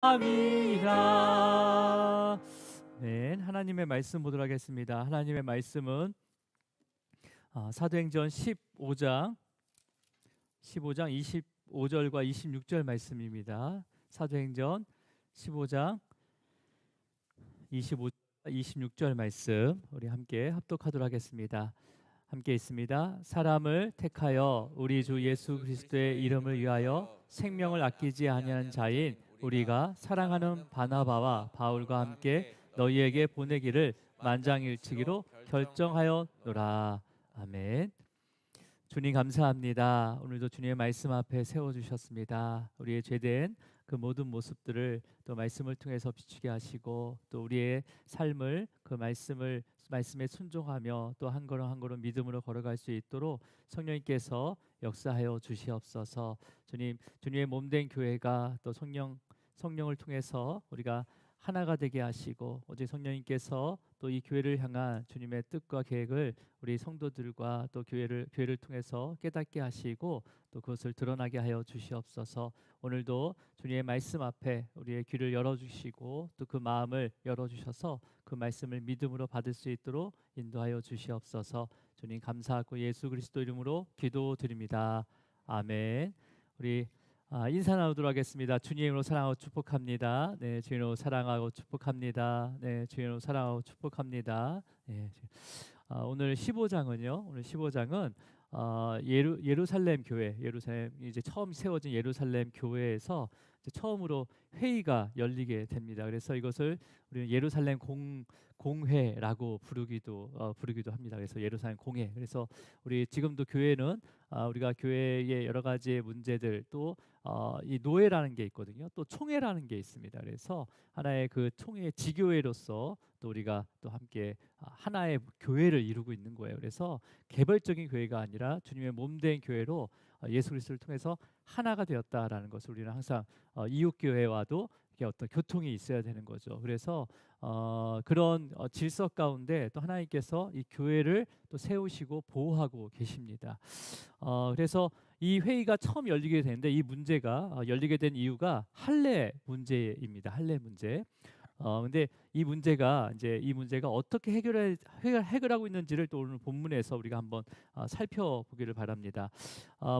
감이라. 네, 하나님의 말씀 보도록 하겠습니다. 하나님의 말씀은 사도행전 15장 25절과 26절 말씀입니다. 사도행전 15장 25, 26절 말씀 우리 함께 합독하도록 하겠습니다. 함께 있습니다. 사람을 택하여 우리 주 예수 그리스도의 이름을 위하여 생명을 아끼지 아니하는 자인 우리가 사랑하는 바나바와 바울과 함께 너희에게 보내기를 만장일치기로 결정하였노라. 아멘. 주님 감사합니다. 오늘도 주님의 말씀 앞에 세워주셨습니다. 우리의 죄된 그 모든 모습들을 또 말씀을 통해서 비추게 하시고 또 우리의 삶을 그 말씀에 순종하며 또 한 걸음 한 걸음 믿음으로 걸어갈 수 있도록 성령님께서 역사하여 주시옵소서. 주님의 몸된 교회가 또 성령을 통해서 우리가 하나가 되게 하시고 오직 성령님께서 또 이 교회를 향한 주님의 뜻과 계획을 우리 성도들과 또 교회를 통해서 깨닫게 하시고 또 그것을 드러나게 하여 주시옵소서. 오늘도 주님의 말씀 앞에 우리의 귀를 열어주시고 또 그 마음을 열어주셔서 그 말씀을 믿음으로 받을 수 있도록 인도하여 주시옵소서. 주님 감사하고 예수 그리스도 이름으로 기도드립니다. 아멘. 우리 인사 나누도록 하겠습니다. 주님으로 사랑하고 축복합니다. 네, 주님으로 사랑하고 축복합니다. 네, 주님으로 사랑하고 축복합니다. 네, 오늘 15장은 예루살렘 교회, 예루살렘 이제 처음 세워진 예루살렘 교회에서 이제 처음으로 회의가 열리게 됩니다. 그래서 이것을 우리는 예루살렘 공회라고 부르기도 합니다. 그래서 예루살렘 공회. 그래서 우리 지금도 교회는 우리가 교회의 여러 가지 문제들 또 이 노회라는 게 있거든요. 또 총회라는 게 있습니다. 그래서 하나의 그 총회 지교회로서 또 우리가 또 함께 하나의 교회를 이루고 있는 거예요. 그래서 개별적인 교회가 아니라 주님의 몸된 교회로 예수 그리스도를 통해서 하나가 되었다라는 것을 우리는 항상 이웃 교회와도 이게 어떤 교통이 있어야 되는 거죠. 그래서 그런 질서 가운데 또 하나님께서 이 교회를 또 세우시고 보호하고 계십니다. 그래서 이 회의가 처음 열리게 되는데 이 문제가 열리게 된 이유가 할례 문제입니다. 할례 문제. 근데 이 문제가 어떻게 해결하고 있는지를 또 오늘 본문에서 우리가 한번 살펴보기를 바랍니다.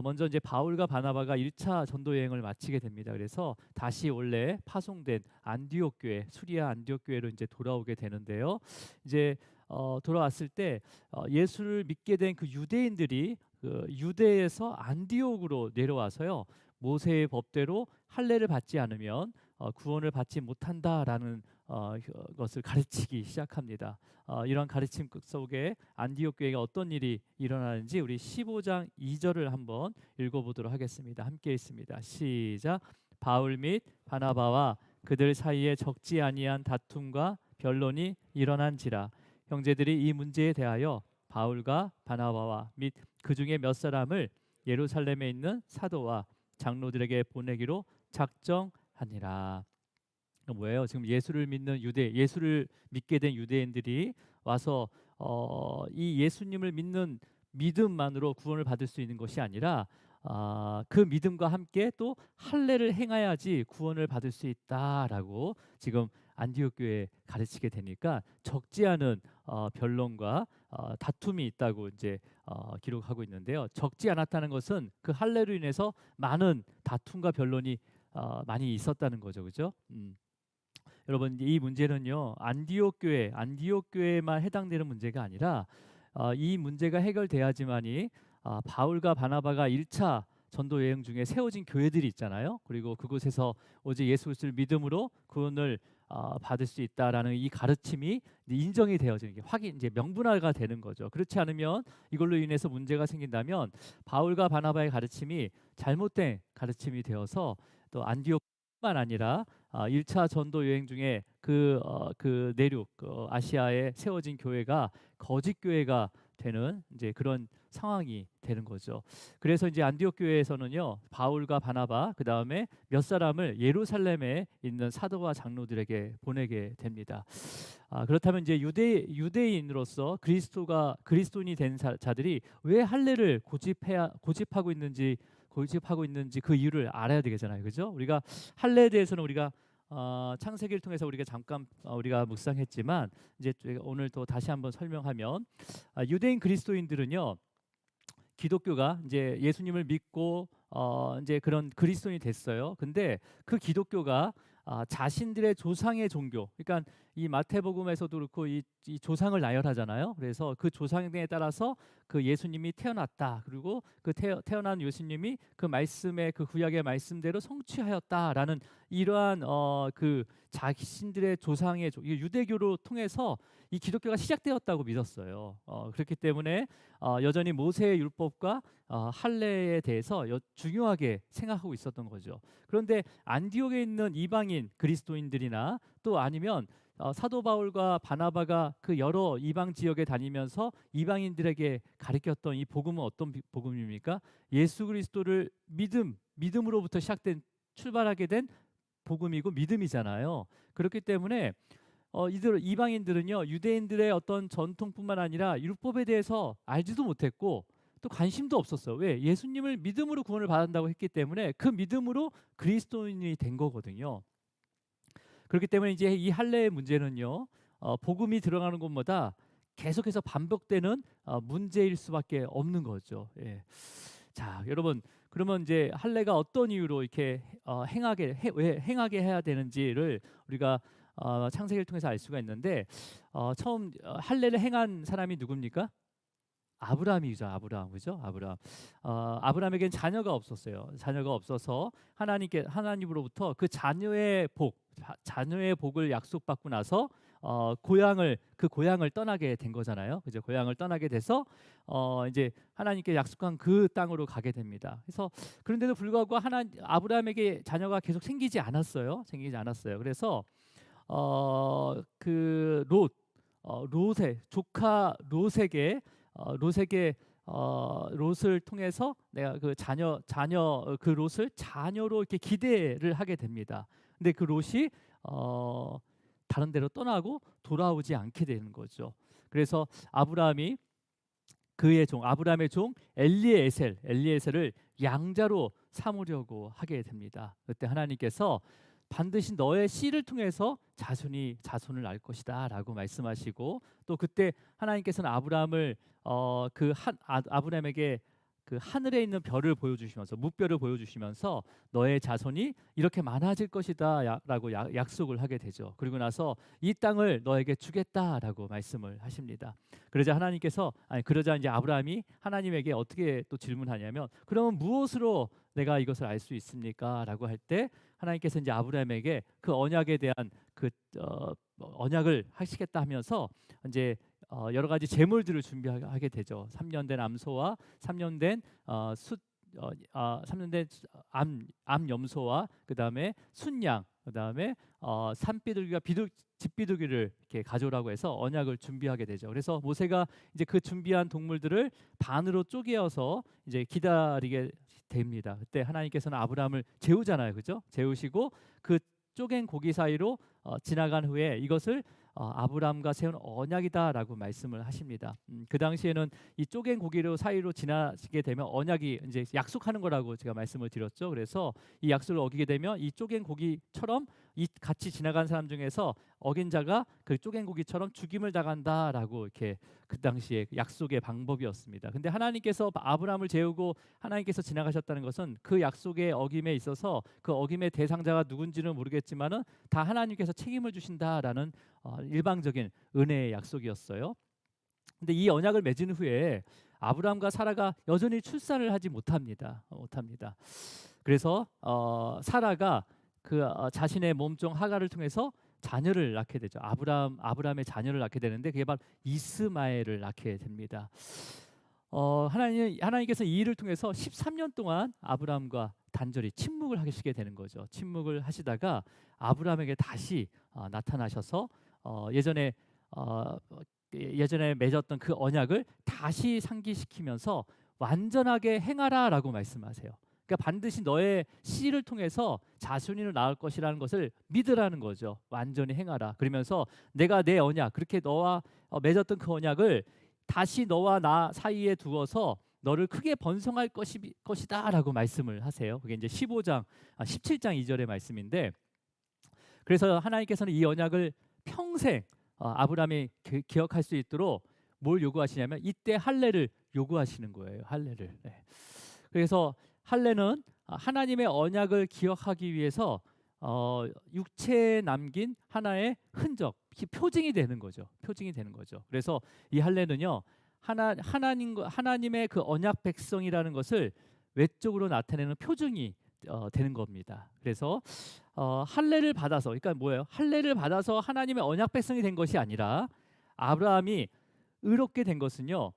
먼저 이제 바울과 바나바가 1차 전도 여행을 마치게 됩니다. 그래서 다시 원래 파송된 안디옥 교회, 수리아 안디옥 교회로 이제 돌아오게 되는데요. 이제 돌아왔을 때 예수를 믿게 된 그 유대인들이 그 유대에서 안디옥으로 내려와서요. 모세의 법대로 할례를 받지 않으면 구원을 받지 못한다라는 것을 가르치기 시작합니다. 이런 가르침 속에 안디옥 교회가 어떤 일이 일어나는지 우리 15장 2절을 한번 읽어보도록 하겠습니다. 함께 있습니다. 시작. 바울 및 바나바와 그들 사이에 적지 아니한 다툼과 변론이 일어난지라. 형제들이 이 문제에 대하여 바울과 바나바와 및 그 중에 몇 사람을 예루살렘에 있는 사도와 장로들에게 보내기로 작정하니라. 뭐예요? 지금 예수를 믿게 된 유대인들이 와서 이 예수님을 믿는 믿음만으로 구원을 받을 수 있는 것이 아니라 그 믿음과 함께 또 할례를 행해야지 구원을 받을 수 있다라고 지금 안디옥 교회에 가르치게 되니까 적지 않은 변론과 다툼이 있다고 이제 기록하고 있는데요. 적지 않았다는 것은 그 할례로 인해서 많은 다툼과 변론이 많이 있었다는 거죠, 그죠? 여러분 이 문제는요 안디옥 교회만 해당되는 문제가 아니라 이 문제가 해결돼야지만이 바울과 바나바가 1차 전도 여행 중에 세워진 교회들이 있잖아요. 그리고 그곳에서 오직 예수 그리스도를 믿음으로 구원을 받을 수 있다라는 이 가르침이 인정이 되어지는 게 이제 명분화가 되는 거죠. 그렇지 않으면 이걸로 인해서 문제가 생긴다면 바울과 바나바의 가르침이 잘못된 가르침이 되어서 또 안디옥뿐만 아니라 1차 전도 여행 중에 그 내륙 아시아에 세워진 교회가 거짓 교회가 되는 이제 그런 상황이 되는 거죠. 그래서 이제 안디옥 교회에서는요 바울과 바나바 그 다음에 몇 사람을 예루살렘에 있는 사도와 장로들에게 보내게 됩니다. 그렇다면 이제 유대인으로서 그리스도인이 된 자들이 왜 할례를 고집하고 있는지 그 이유를 알아야 되겠잖아요, 그죠? 우리가 할례에 대해서는 우리가 창세기를 통해서 우리가 잠깐 우리가 묵상했지만 이제 오늘 또 다시 한번 설명하면 유대인 그리스도인들은요. 기독교가 이제 예수님을 믿고 이제 그런 그리스도인이 됐어요. 근데 그 기독교가 자신들의 조상의 종교, 그러니까 이 마태복음에서도 그렇고 이 조상을 나열하잖아요. 그래서 그 조상에 따라서 그 예수님이 태어났다. 그리고 그 태어난 예수님이 그 말씀의 그 구약의 말씀대로 성취하였다라는 이러한 그 자신들의 조상의 유대교로 통해서 이 기독교가 시작되었다고 믿었어요. 그렇기 때문에 여전히 모세의 율법과 할례에 대해서 중요하게 생각하고 있었던 거죠. 그런데 안디옥에 있는 이방인 그리스도인들이나 또 아니면 사도 바울과 바나바가 그 여러 이방 지역에 다니면서 이방인들에게 가르쳤던 이 복음은 어떤 복음입니까? 예수 그리스도를 믿음으로부터 시작된 출발하게 된 복음이고 믿음이잖아요. 그렇기 때문에 이방인들은요 유대인들의 어떤 전통뿐만 아니라 율법에 대해서 알지도 못했고 또 관심도 없었어요. 왜? 예수님을 믿음으로 구원을 받는다고 했기 때문에 그 믿음으로 그리스도인이 된 거거든요. 그렇기 때문에 이제 이 할례의 문제는요 복음이 들어가는 것마다 계속해서 반복되는 문제일 수밖에 없는 거죠. 예. 자, 여러분 그러면 이제 할례가 어떤 이유로 이렇게 왜 행하게 해야 되는지를 우리가 창세기를 통해서 알 수가 있는데 처음 할례를 행한 사람이 누굽니까? 아브라함이죠. 아브라함, 그죠? 아브라함에겐 자녀가 없었어요. 자녀가 없어서 하나님으로부터 그 자녀의 복을 약속받고 나서 그 고향을 떠나게 된 거잖아요. 그죠? 고향을 떠나게 돼서 이제 하나님께 약속한 그 땅으로 가게 됩니다. 그래서 그런데도 불구하고 아브라함에게 자녀가 계속 생기지 않았어요. 그래서 그 롯의 조카 롯을 통해서 내가 그 그 롯을 자녀로 이렇게 기대를 하게 됩니다. 근데 그 롯이 다른 데로 떠나고 돌아오지 않게 되는 거죠. 그래서 아브라함의 종 엘리에셀을 양자로 삼으려고 하게 됩니다. 그때 하나님께서 반드시 너의 씨를 통해서 자손을 낳을 것이다라고 말씀하시고 또 그때 하나님께서는 아브라함에게 그 하늘에 있는 별을 보여주시면서 뭇별을 보여주시면서 너의 자손이 이렇게 많아질 것이다라고 약속을 하게 되죠. 그리고 나서 이 땅을 너에게 주겠다라고 말씀을 하십니다. 그러자 이제 아브라함이 하나님에게 어떻게 또 질문하냐면 그러면 무엇으로 내가 이것을 알 수 있습니까?라고 할 때 하나님께서 이제 아브라함에게 그 언약에 대한 언약을 하시겠다 하면서 이제 여러 가지 제물들을 준비하게 되죠. 3년 된 암소와 3년 된 암염소와 그다음에 순양, 그다음에 산비둘기와 집비둘기를 이렇게 가져오라고 해서 언약을 준비하게 되죠. 그래서 모세가 이제 그 준비한 동물들을 반으로 쪼개어서 이제 기다리게 됩니다. 그때 하나님께서는 아브라함을 재우잖아요, 그죠? 재우시고 그 쪼갠 고기 사이로 지나간 후에 이것을 아브라함과 세운 언약이다라고 말씀을 하십니다. 그 당시에는 이 쪼갠 고기로 사이로 지나게 되면 언약이 이제 약속하는 거라고 제가 말씀을 드렸죠. 그래서 이 약속을 어기게 되면 이 쪼갠 고기처럼 이 같이 지나간 사람 중에서 어긴 자가 그 쪼갠 고기처럼 죽임을 당한다라고 이렇게 그 당시에 약속의 방법이었습니다. 근데 하나님께서 아브라함을 재우고 하나님께서 지나가셨다는 것은 그 약속의 어김에 있어서 그 어김의 대상자가 누군지는 모르겠지만은 다 하나님께서 책임을 주신다라는 일방적인 은혜의 약속이었어요. 근데 이 언약을 맺은 후에 아브라함과 사라가 여전히 출산을 하지 못합니다. 그래서 사라가 그 자신의 몸종 하갈을 통해서 자녀를 낳게 되죠. 아브라함의 자녀를 낳게 되는데 그게 바로 이스마엘을 낳게 됩니다. 하나님께서 이 일을 통해서 13년 동안 아브라함과 단절히 침묵을 하시게 되는 거죠. 침묵을 하시다가 아브라함에게 다시 나타나셔서 예전에 맺었던 그 언약을 다시 상기시키면서 완전하게 행하라라고 말씀하세요. 그러니까 반드시 너의 씨를 통해서 자손을 낳을 것이라는 것을 믿으라는 거죠. 완전히 행하라. 그러면서 내가 내 언약, 그렇게 너와 맺었던 그 언약을 다시 너와 나 사이에 두어서 너를 크게 번성할 것이다라고 말씀을 하세요. 그게 이제 17장 2절의 말씀인데 그래서 하나님께서는 이 언약을 평생 아브라함이 기억할 수 있도록 뭘 요구하시냐면 이때 할례를 요구하시는 거예요. 할례를. 네. 그래서 할례는 하나님의 언약을 기억하기 위해서 육체에 남긴 하나의 흔적, 표징이 되는 거죠. 표징이 되는 거죠. 그래서 이 할례는요, 하나님의 그 언약 백성이라는 것을 외적으로 나타내는 표징이 되는 겁니다. 그래서 할례를 받아서, 그러니까 뭐예요? 할례를 받아서 하나님의 언약 백성이 된 것이 아니라 아브라함이 의롭게 된 것은요.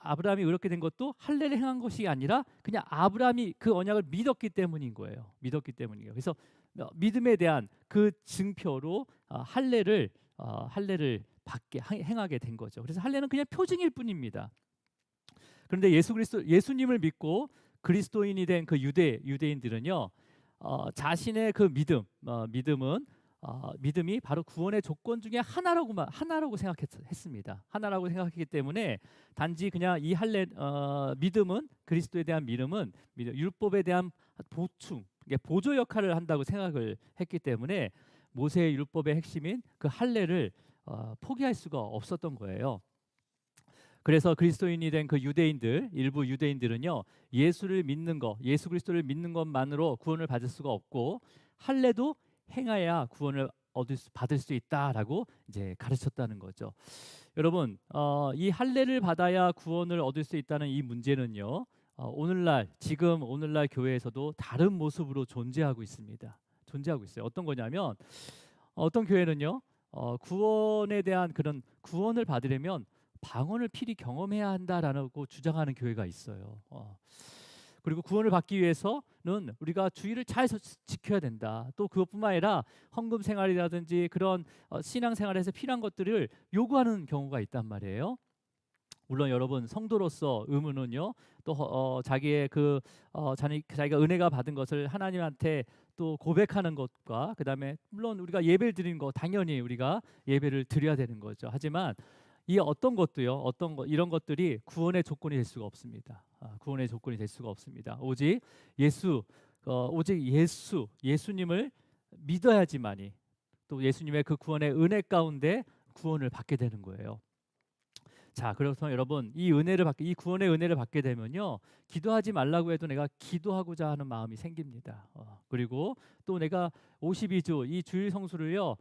아브라함이 의롭게 된 것도 할례를 행한 것이 아니라 그냥 아브라함이 그 언약을 믿었기 때문인 거예요. 믿었기 때문이에요. 그래서 믿음에 대한 그 증표로 할례를 받게 행하게 된 거죠. 그래서 할례는 그냥 표징일 뿐입니다. 그런데 예수님을 믿고 그리스도인이 된 그 유대인들은요, 자신의 그 믿음이 바로 구원의 조건 중에 하나라고 생각했습니다. 하나라고 생각했기 때문에 단지 그냥 이 믿음은, 그리스도에 대한 믿음은 율법에 대한 보충, 보조 역할을 한다고 생각을 했기 때문에 모세의 율법의 핵심인 그 할례를 포기할 수가 없었던 거예요. 그래서 그리스도인이 된 그 일부 유대인들은요, 예수 그리스도를 믿는 것만으로 구원을 받을 수가 없고 할례도 행해야 구원을 받을 수 있다라고 이제 가르쳤다는 거죠. 여러분, 이 할례를 받아야 구원을 얻을 수 있다는 이 문제는요, 오늘날 교회에서도 다른 모습으로 존재하고 있습니다. 존재하고 있어요. 어떤 거냐면 어떤 교회는요, 구원에 대한 그런 구원을 받으려면 방언을 필히 경험해야 한다라고 주장하는 교회가 있어요. 그리고 구원을 받기 위해서는 우리가 주의를 잘 지켜야 된다. 또 그것뿐만 아니라 헌금 생활이라든지 그런 신앙 생활에서 필요한 것들을 요구하는 경우가 있단 말이에요. 물론 여러분, 성도로서 의무는요, 또 자기의 자기가 은혜가 받은 것을 하나님한테 또 고백하는 것과, 그다음에 물론 우리가 예배를 드리는 거 당연히 우리가 예배를 드려야 되는 거죠. 하지만 이 이런 것들이 구원의 조건이 될 수가 없습니다. 구원의 조건이 될 수가 없습니다. 오직 예수님을 믿어야지만이 또 예수님의 그 구원의 은혜 가운데 구원을 받게 되는 거예요. 자, 그래서 여러분, 이 구원의 은혜를 받게 되면요, 기도하지 말라고 해도 내가 기도하고자 하는 마음이 생깁니다. 그리고 또 내가 52주 이 주일 성수를요,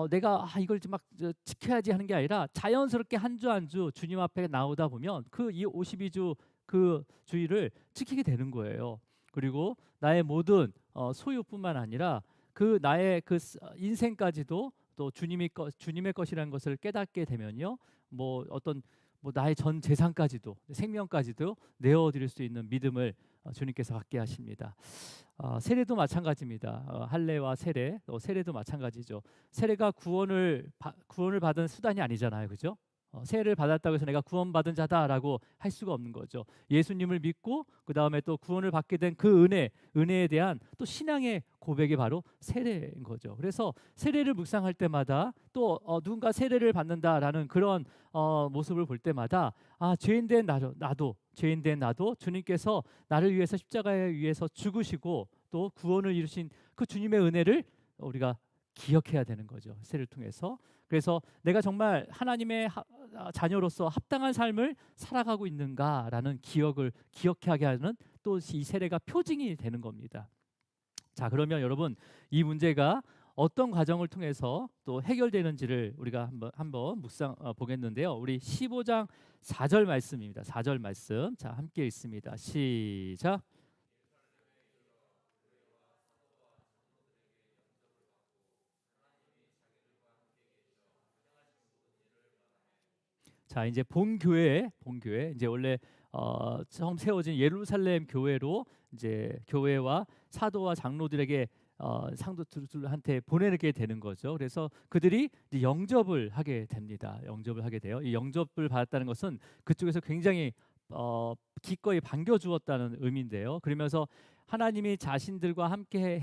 내가 이걸 막 지켜야지 하는 게 아니라 자연스럽게 한 주 한 주 주님 앞에 나오다 보면 이 52주 그 주일을 지키게 되는 거예요. 그리고 나의 모든 소유뿐만 아니라 나의 인생까지도 또 주님의 것이라는 것을 깨닫게 되면요, 나의 전 재산까지도, 생명까지도 내어드릴 수 있는 믿음을 주님께서 갖게 하십니다. 세례도 마찬가지입니다. 할례와 세례도 마찬가지죠. 세례가 구원을 받은 수단이 아니잖아요, 그죠? 세례를 받았다고 해서 내가 구원받은 자다라고 할 수가 없는 거죠. 예수님을 믿고 그 다음에 또 구원을 받게 된 그 은혜에 대한 또 신앙의 고백이 바로 세례인 거죠. 그래서 세례를 묵상할 때마다 또 누군가 세례를 받는다라는 그런 모습을 볼 때마다 죄인된 나도 주님께서 나를 위해서 십자가에 위해서 죽으시고 또 구원을 이루신 그 주님의 은혜를 우리가 기억해야 되는 거죠. 세례를 통해서. 그래서 내가 정말 하나님의 자녀로서 합당한 삶을 살아가고 있는가라는 기억하게 하는 또 이 세례가 표징이 되는 겁니다. 자, 그러면 여러분, 이 문제가 어떤 과정을 통해서 또 해결되는지를 우리가 한번 보겠는데요. 우리 15장 4절 말씀입니다. 4절 말씀. 자, 함께 읽습니다. 시작. 자, 이제 본교회 이제 원래 처음 세워진 예루살렘 교회로 이제 교회와 사도와 장로들에게 상도들한테 보내게 되는 거죠. 그래서 그들이 이제 영접을 하게 됩니다. 영접을 하게 돼요. 이 영접을 받았다는 것은 그쪽에서 굉장히 기꺼이 반겨주었다는 의미인데요. 그러면서 하나님이 자신들과 함께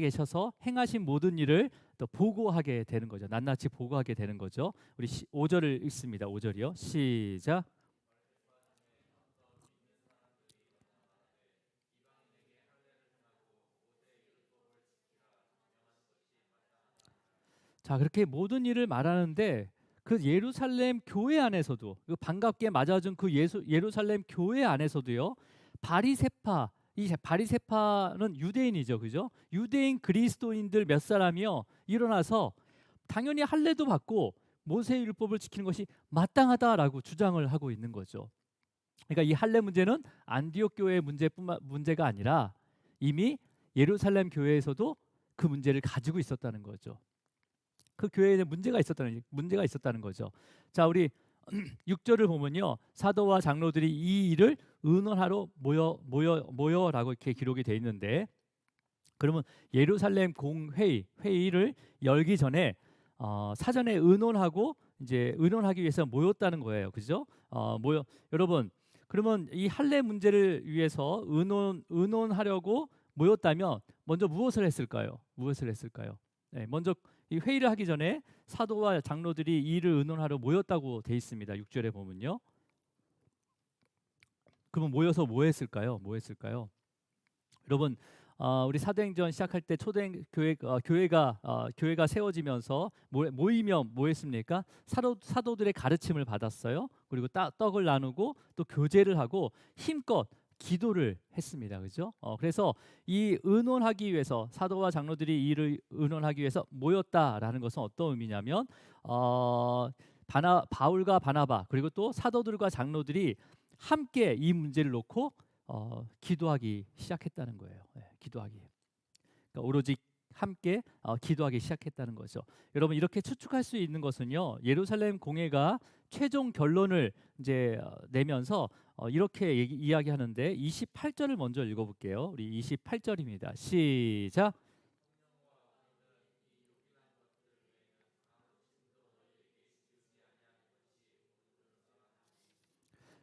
계셔서 행하신 모든 일을 또 보고하게 되는 거죠. 낱낱이 보고하게 되는 거죠. 우리 5절을 읽습니다. 5절이요. 시작. 자, 그렇게 모든 일을 말하는데 그 예루살렘 교회 안에서도 그 반갑게 맞아준 그 예루살렘 교회 안에서도요. 바리새파, 이 바리새파는 유대인이죠, 그죠? 유대인 그리스도인들 몇 사람이요 일어나서 당연히 할례도 받고 모세 율법을 지키는 것이 마땅하다라고 주장을 하고 있는 거죠. 그러니까 이 할례 문제는 안디옥 교회의 문제가 아니라 이미 예루살렘 교회에서도 그 문제를 가지고 있었다는 거죠. 그 교회에 문제가 있었다는 거죠. 자, 우리 6절을 보면요. 사도와 장로들이 이 일을 의논하러 모여라고 이렇게 기록이 돼 있는데, 그러면 예루살렘 회의를 열기 전에 사전에 의논하고 이제 의논하기 위해서 모였다는 거예요. 그죠? 여러분, 그러면 이 할례 문제를 위해서 의논하려고 모였다면 먼저 무엇을 했을까요? 네, 먼저 이 회의를 하기 전에 사도와 장로들이 이 일을 의논하러 모였다고 돼 있습니다. 6절에 보면요. 그러면 모여서 뭐 했을까요? 여러분, 우리 사도행전 시작할 때 초대교회 교회가 세워지면서 모이면 뭐 했습니까? 사도들의 가르침을 받았어요. 그리고 떡을 나누고 또 교제를 하고 힘껏 기도를 했습니다. 그죠? 그래서 이 의논하기 위해서 사도와 장로들이 이 일을 의논하기 위해서 모였다라는 것은 어떤 의미냐면 바울과 바나바 그리고 또 사도들과 장로들이 함께 이 문제를 놓고 기도하기 시작했다는 거예요. 기도하기. 그러니까 오로지 함께 기도하기 시작했다는 거죠. 여러분, 이렇게 추측할 수 있는 것은요. 예루살렘 공회가 최종 결론을 이제 내면서 이렇게 이야기하는데 28절을 먼저 읽어볼게요. 우리 28절입니다. 시작.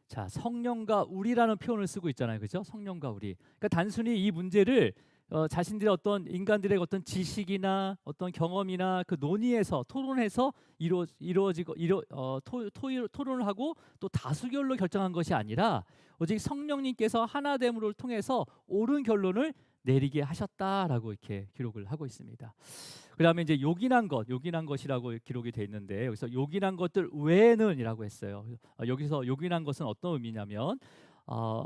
자, 성령과 우리라는 표현을 쓰고 있잖아요, 그죠? 성령과 우리. 그러니까 단순히 이 문제를 자신들의 어떤 인간들의 어떤 지식이나 어떤 경험이나 그 논의에서 토론해서 토론을 하고 또 다수결로 결정한 것이 아니라 오직 성령님께서 하나됨을 통해서 옳은 결론을 내리게 하셨다라고 이렇게 기록을 하고 있습니다. 그다음에 이제 요긴한 것이라고 기록이 돼 있는데 여기서 요긴한 것들 외에는이라고 했어요. 여기서 요긴한 것은 어떤 의미냐면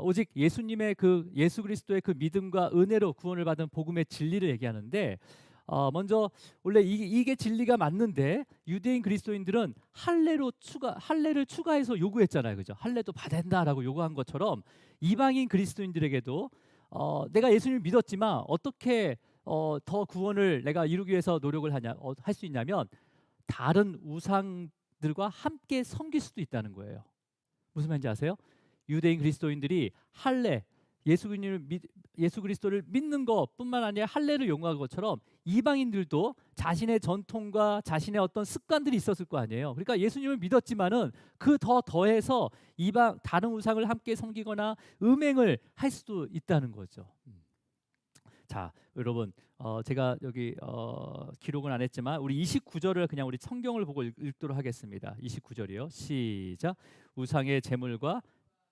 오직 예수님의 예수 그리스도의 그 믿음과 은혜로 구원을 받은 복음의 진리를 얘기하는데 먼저 원래 이게 진리가 맞는데 유대인 그리스도인들은 할례를 추가해서 요구했잖아요, 그죠? 할례도 받아야 된다라고 요구한 것처럼 이방인 그리스도인들에게도 내가 예수님을 믿었지만 어떻게 더 구원을 내가 이루기 위해서 노력을 할 수 있냐면 다른 우상들과 함께 섬길 수도 있다는 거예요. 무슨 말인지 아세요? 유대인 그리스도인들이 예수 그리스도를 믿는 것뿐만 아니라 할례를 용어한 것처럼 이방인들도 자신의 전통과 자신의 어떤 습관들이 있었을 거 아니에요. 그러니까 예수님을 믿었지만은 그 더해서 다른 우상을 함께 섬기거나 음행을 할 수도 있다는 거죠. 자, 여러분, 제가 여기 기록은 안 했지만 우리 29절을 그냥 우리 성경을 보고 읽도록 하겠습니다. 29절이요. 시작. 우상의 제물과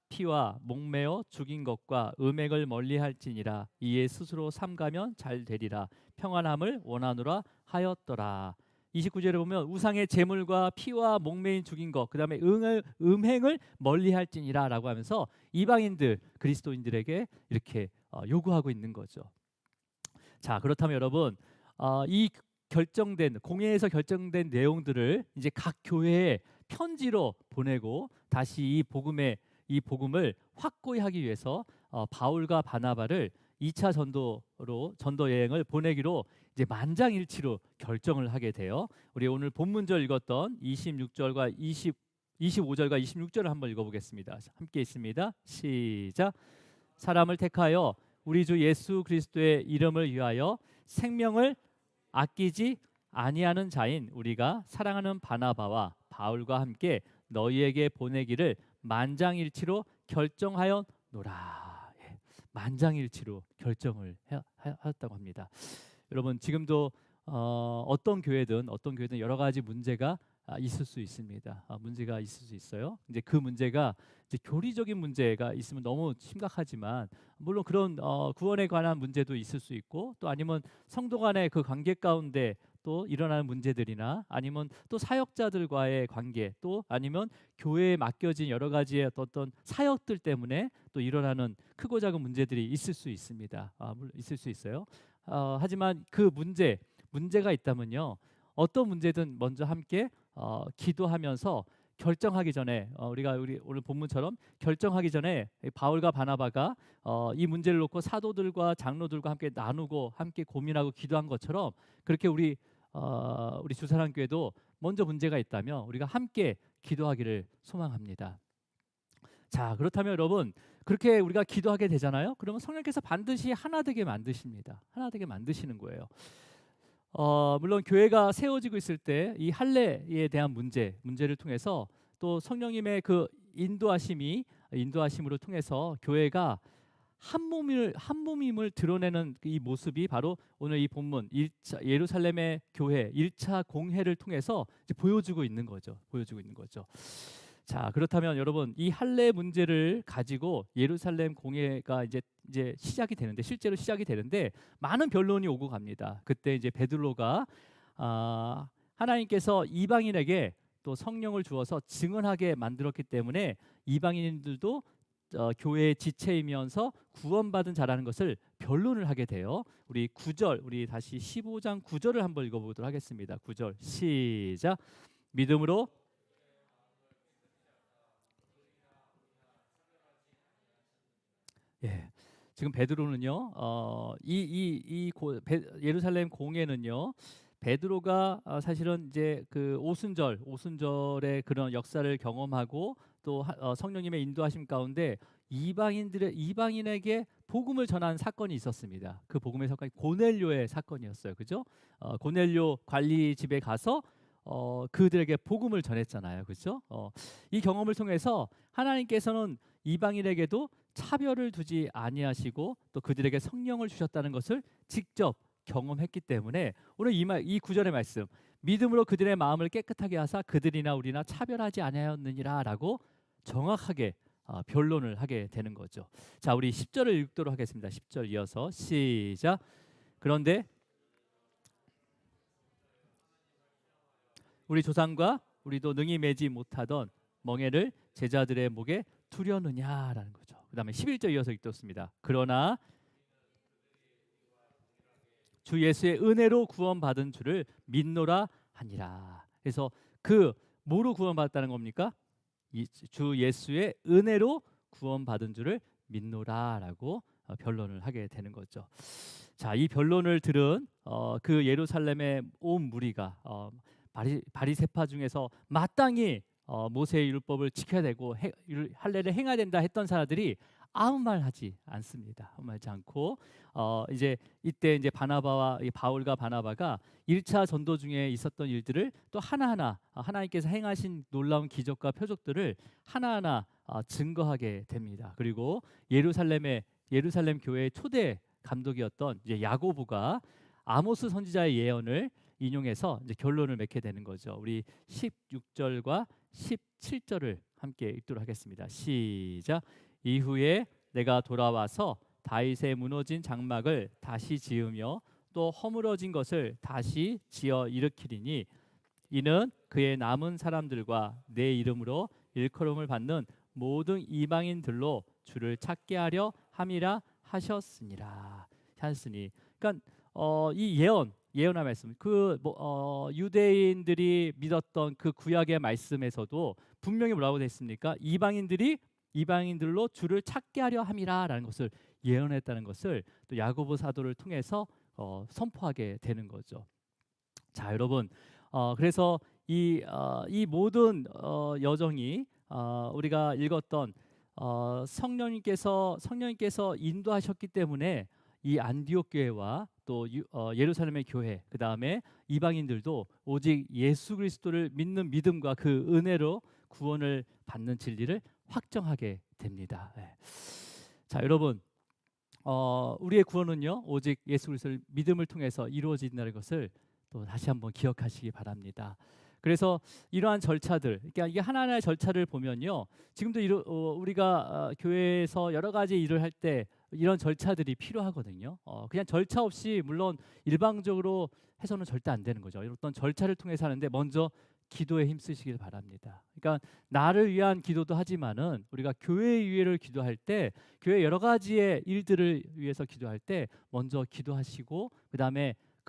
피와 목매어 죽인 것과 음행을 멀리할지니라. 이에 스스로 삼가면 잘 되리라. 평안함을 원하노라 하였더라. 29절에 보면 우상의 제물과 피와 목매인 죽인 것, 그 다음에 음행을 멀리할지니라라고 하면서 이방인들 그리스도인들에게 이렇게 요구하고 있는 거죠. 자, 그렇다면 여러분, 이 공회에서 결정된 내용들을 이제 각 교회에 편지로 보내고 다시 이 복음을 확고히 하기 위해서 바울과 바나바를 2차 전도 여행을 보내기로 이제 만장일치로 결정을 하게 돼요. 우리 오늘 본문절 읽었던 25절과 26절을 한번 읽어보겠습니다. 함께 있습니다. 시작. 사람을 택하여 우리 주 예수 그리스도의 이름을 위하여 생명을 아끼지 아니하는 자인 우리가 사랑하는 바나바와 바울과 함께 너희에게 보내기를 만장일치로 결정하였노라. 만장일치로 결정을 하였다고 합니다. 여러분, 지금도 어떤 교회든 여러 가지 문제가 있을 수 있습니다. 문제가 있을 수 있어요. 이제 그 문제가 이제 교리적인 문제가 있으면 너무 심각하지만 물론 그런 구원에 관한 문제도 있을 수 있고 또 아니면 성도 간의 그 관계 가운데 또 일어나는 문제들이나 아니면 또 사역자들과의 관계 또 아니면 교회에 맡겨진 여러 가지의 어떤 사역들 때문에 또 일어나는 크고 작은 문제들이 있을 수 있습니다. 물론 있을 수 있어요. 하지만 그 문제가 있다면요. 어떤 문제든 먼저 함께 기도하면서 결정하기 전에 우리 오늘 본문처럼 결정하기 전에 바울과 바나바가 이 문제를 놓고 사도들과 장로들과 함께 나누고 함께 고민하고 기도한 것처럼 그렇게 우리 주사랑교회도 먼저 문제가 있다면 우리가 함께 기도하기를 소망합니다. 자, 그렇다면 여러분 그렇게 우리가 기도하게 되잖아요. 그러면 성령께서 반드시 하나 되게 만드십니다. 하나 되게 만드시는 거예요. 물론 교회가 세워지고 있을 때 이 할례에 대한 문제를 통해서 또 성령님의 그 인도하심으로 통해서 교회가 한 몸임을 드러내는 이 모습이 바로 오늘 이 본문 예루살렘의 교회 1차 공회를 통해서 이제 보여주고 있는 거죠. 자, 그렇다면 여러분 이 할례 문제를 가지고 예루살렘 공회가 이제 시작이 되는데 실제로 시작이 되는데 많은 변론이 오고 갑니다. 그때 이제 베드로가 하나님께서 이방인에게 또 성령을 주어서 증언하게 만들었기 때문에 이방인들도 교회의 지체이면서 구원받은 자라는 것을 변론을 하게 돼요. 우리 다시 15장 9절을 한번 읽어보도록 하겠습니다. 9절 시작. 믿음으로 예, 지금 베드로는요, 예루살렘 공회는요, 베드로가 사실은 이제 그 오순절의 그런 역사를 경험하고 또 성령님의 인도하심 가운데 이방인에게 복음을 전한 사건이 있었습니다. 그 복음의 사건이 고넬료의 사건이었어요, 그죠? 고넬료 관리 집에 가서 그들에게 복음을 전했잖아요, 그죠? 이 경험을 통해서 하나님께서는 이방인에게도 차별을 두지 아니하시고 또 그들에게 성령을 주셨다는 것을 직접 경험했기 때문에 오늘 이 구절의 말씀 믿음으로 그들의 마음을 깨끗하게 하사 그들이나 우리나 차별하지 아니하였느니라라고 정확하게 변론을 하게 되는 거죠. 자, 우리 10절을 읽도록 하겠습니다. 10절 이어서 시작. 그런데 우리 조상과 우리도 능히 매지 못하던 멍에를 제자들의 목에 두려느냐라는 거죠. 그 다음에 11절 이어서 읽겠습니다. 그러나 주 예수의 은혜로 구원받은 줄을 믿노라 하니라. 그래서 그 뭐로 구원받았다는 겁니까? 주 예수의 은혜로 구원받은 줄을 믿노라라고 변론을 하게 되는 거죠. 자, 이 변론을 들은 그 예루살렘의 온 무리가 바리새파 중에서 마땅히 모세의 율법을 지켜야 되고 할례를 행해야 된다 했던 사람들이 아무 말 하지 않습니다. 아무 말 하지 않고 이제 이때 이제 바울과 바나바가 1차 전도 중에 있었던 일들을 또 하나하나 하나님께서 행하신 놀라운 기적과 표적들을 하나하나 증거하게 됩니다. 그리고 예루살렘 교회의 초대 감독이었던 이제 야고보가 아모스 선지자의 예언을 인용해서 이제 결론을 맺게 되는 거죠. 우리 16절과 17절을 함께 읽도록 하겠습니다. 시작. 이후에 내가 돌아와서 다윗의 무너진 장막을 다시 지으며 또 허물어진 것을 다시 지어 일으키리니 이는 그의 남은 사람들과 내 이름으로 일컬음을 받는 모든 이방인들로 주를 찾게 하려 함이라 하셨으니라. 그러니까 이 예언의 말씀, 유대인들이 믿었던 그 구약의 말씀에서도 분명히 뭐라고 됐습니까? 이방인들로 주를 찾게 하려 함이라라는 것을 예언했다는 것을 또 야고보 사도를 통해서 선포하게 되는 거죠. 자, 여러분, 그래서 이 모든 여정이 우리가 읽었던 성령님께서 인도하셨기 때문에 이 안디옥 교회와 또 예루살렘의 교회, 그 다음에 이방인들도 오직 예수 그리스도를 믿는 믿음과 그 은혜로 구원을 받는 진리를 확정하게 됩니다. 네. 자, 여러분, 우리의 구원은요 오직 예수 그리스도를 믿음을 통해서 이루어진다는 것을 또 다시 한번 기억하시기 바랍니다. 그래서 이러한 절차들, 그러니까 이게 하나하나의 절차를 보면요, 지금도 우리가 교회에서 여러 가지 일을 할 때 이런 절차들이 필요하거든요. 그냥 절차 없이 물론 일방적으로 해서는 절대 안 되는 거죠. 어떤 절차를 통해서 하는데 먼저 기도에 힘쓰시길 바랍니다. 그러니까 나를 위한 기도도 하지만은 우리가 교회의 위해를 기도할 때 교회 여러 가지의 일들을 위해서 기도할 때 먼저 기도하시고 그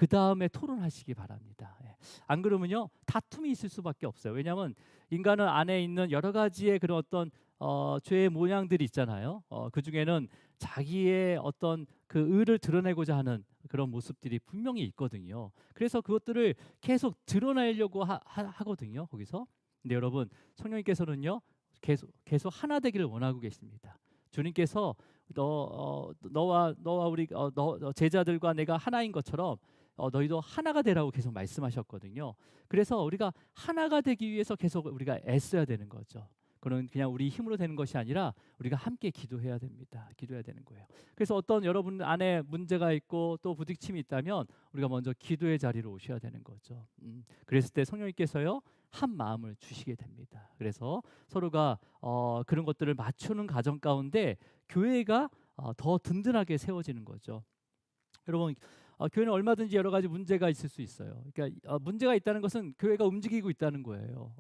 다음에 토론하시기 바랍니다. 예. 안 그러면요 다툼이 있을 수밖에 없어요. 왜냐하면 인간은 안에 있는 여러 가지의 그런 어떤 죄의 모양들이 있잖아요. 그 중에는 자기의 어떤 그 의를 드러내고자 하는 그런 모습들이 분명히 있거든요. 그래서 그것들을 계속 드러내려고 하거든요. 거기서. 근데 여러분 성령님께서는요 계속 하나 되기를 원하고 계십니다. 주님께서 너와 우리 너 제자들과 내가 하나인 것처럼 너희도 하나가 되라고 계속 말씀하셨거든요. 그래서 우리가 하나가 되기 위해서 계속 우리가 애써야 되는 거죠. 그건 그냥 우리 힘으로 되는 것이 아니라 우리가 함께 기도해야 됩니다. 기도해야 되는 거예요. 그래서 어떤 여러분 안에 문제가 있고 또 부딪힘이 있다면 우리가 먼저 기도의 자리로 오셔야 되는 거죠. 그랬을 때 성령님께서요 한 마음을 주시게 됩니다. 그래서 서로가 그런 것들을 맞추는 과정 가운데 교회가 더 든든하게 세워지는 거죠. 여러분 교회는 얼마든지 여러 가지 문제가 있을 수 있어요. 그러니까 문제가 있다는 것은 교회가 움직이고 있다는 거예요.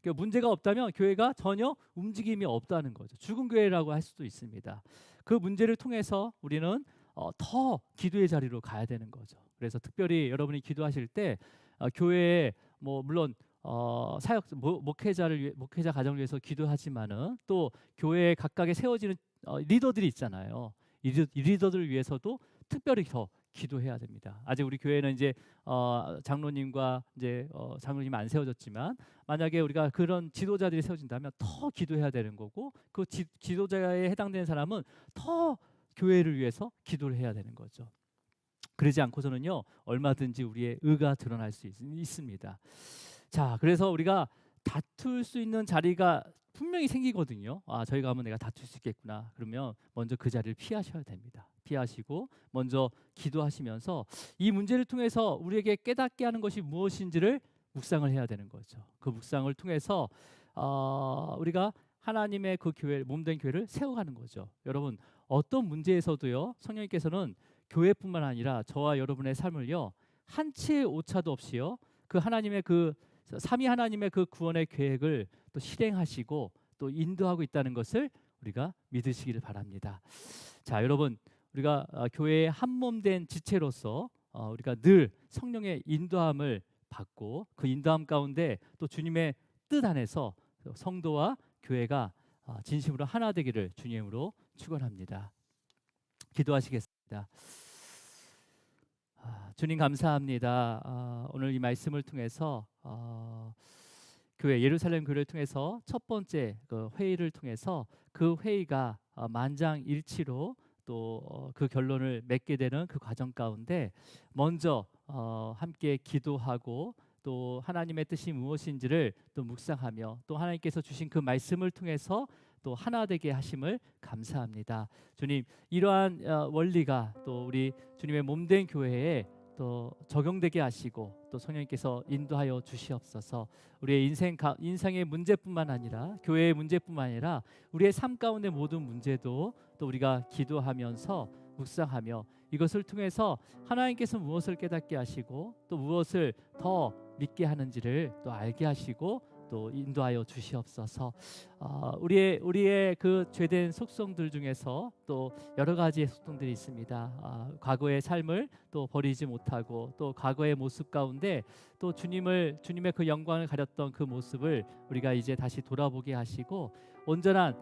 그러니까 문제가 없다면 교회가 전혀 움직임이 없다는 거죠. 죽은 교회라고 할 수도 있습니다. 그 문제를 통해서 우리는 더 기도의 자리로 가야 되는 거죠. 그래서 특별히 여러분이 기도하실 때 교회에 물론 사역 목회자 가정을 위해서 기도하지만은 또 교회에 각각에 세워지는 리더들이 있잖아요. 이 리더들을 위해서도 특별히 더 기도해야 됩니다. 아직 우리 교회는 이제 장로님과 이제 장로님 안 세워졌지만 만약에 우리가 그런 지도자들이 세워진다면 더 기도해야 되는 거고 그 지도자에 해당되는 사람은 더 교회를 위해서 기도를 해야 되는 거죠. 그러지 않고서는요 얼마든지 우리의 의가 드러날 수 있습니다. 자, 그래서 우리가 다툴 수 있는 자리가 분명히 생기거든요. 저희가 하면 내가 다툴 수 있겠구나. 그러면 먼저 그 자리를 피하셔야 됩니다. 피하시고 먼저 기도하시면서 이 문제를 통해서 우리에게 깨닫게 하는 것이 무엇인지를 묵상을 해야 되는 거죠. 그 묵상을 통해서 우리가 하나님의 그 교회, 몸된 교회를 세워가는 거죠. 여러분 어떤 문제에서도요 성령님께서는 교회뿐만 아니라 저와 여러분의 삶을요 한치의 오차도 없이요 그 하나님의 그 삼위 하나님의 그 구원의 계획을 또 실행하시고 또 인도하고 있다는 것을 우리가 믿으시기를 바랍니다. 자, 여러분 우리가 교회의 한 몸된 지체로서 우리가 늘 성령의 인도함을 받고 그 인도함 가운데 또 주님의 뜻 안에서 성도와 교회가 진심으로 하나 되기를 주님으로 축원합니다. 기도하시겠습니다. 주님 감사합니다. 오늘 이 말씀을 통해서 교회 예루살렘 교회를 통해서 첫 번째 그 회의를 통해서 그 회의가 만장일치로 또 그 결론을 맺게 되는 그 과정 가운데 먼저 함께 기도하고 또 하나님의 뜻이 무엇인지를 또 묵상하며 또 하나님께서 주신 그 말씀을 통해서 또 하나 되게 하심을 감사합니다. 주님 이러한 원리가 또 우리 주님의 몸된 교회에 또 적용되게 하시고 또 성령님께서 인도하여 주시옵소서. 우리의 인생의 문제뿐만 아니라 교회의 문제뿐만 아니라 우리의 삶 가운데 모든 문제도 또 우리가 기도하면서 묵상하며 이것을 통해서 하나님께서 무엇을 깨닫게 하시고 또 무엇을 더 믿게 하는지를 또 알게 하시고 또 인도하여 주시옵소서. 우리의 그 죄된 속성들 중에서 또 여러 가지의 속성들이 있습니다. 과거의 삶을 또 버리지 못하고 또 과거의 모습 가운데 또 주님의 그 영광을 가렸던 그 모습을 우리가 이제 다시 돌아보게 하시고 온전한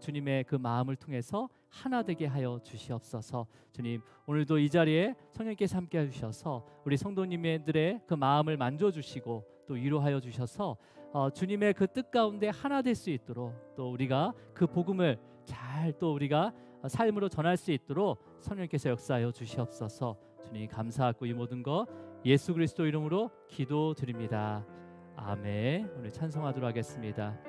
주님의 그 마음을 통해서 하나 되게 하여 주시옵소서. 주님 오늘도 이 자리에 성령께서 함께 해주셔서 우리 성도님들의 그 마음을 만져주시고 또 위로하여 주셔서 주님의 그 뜻 가운데 하나 될 수 있도록 또 우리가 그 복음을 잘 또 우리가 삶으로 전할 수 있도록 성령께서 역사하여 주시옵소서. 주님 감사하고 이 모든 것 예수 그리스도 이름으로 기도드립니다. 아멘. 오늘 찬송하도록 하겠습니다.